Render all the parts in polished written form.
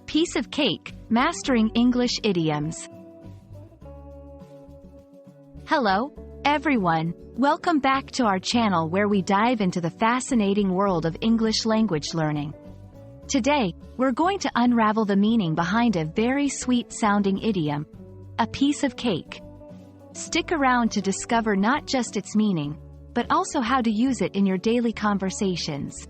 piece of cake, mastering English idioms. Hello, everyone. Welcome back to our channel where we dive into the fascinating world of English language learning. Today, we're going to unravel the meaning behind a very sweet-sounding idiom, a piece of cake. Stick around to discover not just its meaning, but also how to use it in your daily conversations.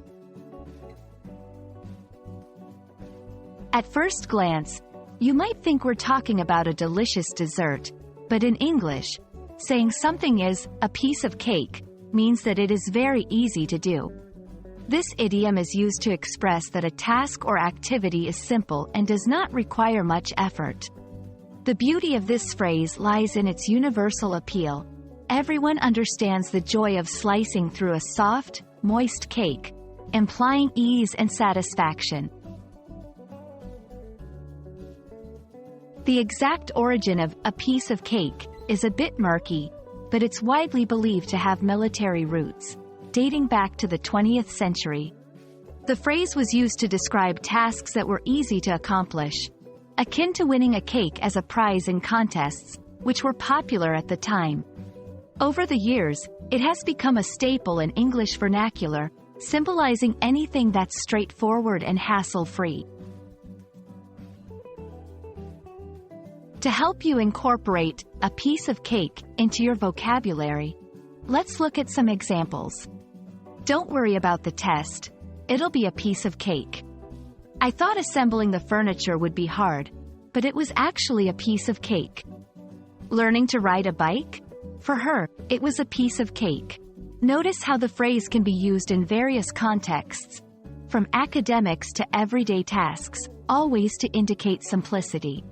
At first glance, you might think we're talking about a delicious dessert, but in English, saying something is a piece of cake means that it is very easy to do. This idiom is used to express that a task or activity is simple and does not require much effort. The beauty of this phrase lies in its universal appeal. Everyone understands the joy of slicing through a soft, moist cake, implying ease and satisfaction. The exact origin of a piece of cake is a bit murky, but it's widely believed to have military roots, dating back to the 20th century. The phrase was used to describe tasks that were easy to accomplish, akin to winning a cake as a prize in contests, which were popular at the time. Over the years, it has become a staple in English vernacular, symbolizing anything that's straightforward and hassle-free. To help you incorporate a piece of cake into your vocabulary, let's look at some examples. Don't worry about the test. It'll be a piece of cake. I thought assembling the furniture would be hard, but it was actually a piece of cake. Learning to ride a bike? For her, it was a piece of cake. Notice how the phrase can be used in various contexts, from academics to everyday tasks, always to indicate simplicity.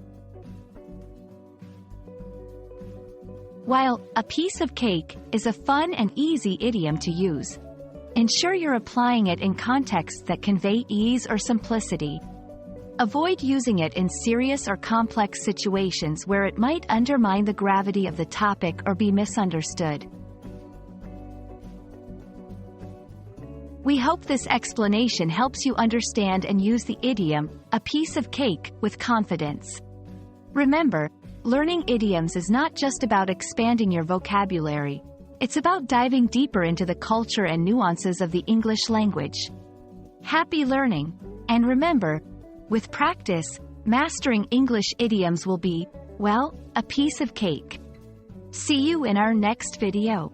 While a piece of cake is a fun and easy idiom to use, ensure you're applying it in contexts that convey ease or simplicity. Avoid using it in serious or complex situations where it might undermine the gravity of the topic or be misunderstood. We hope this explanation helps you understand and use the idiom, a piece of cake, with confidence. Remember, learning idioms is not just about expanding your vocabulary. It's about diving deeper into the culture and nuances of the English language. Happy learning! And remember, with practice, mastering English idioms will be, well, a piece of cake. See you in our next video.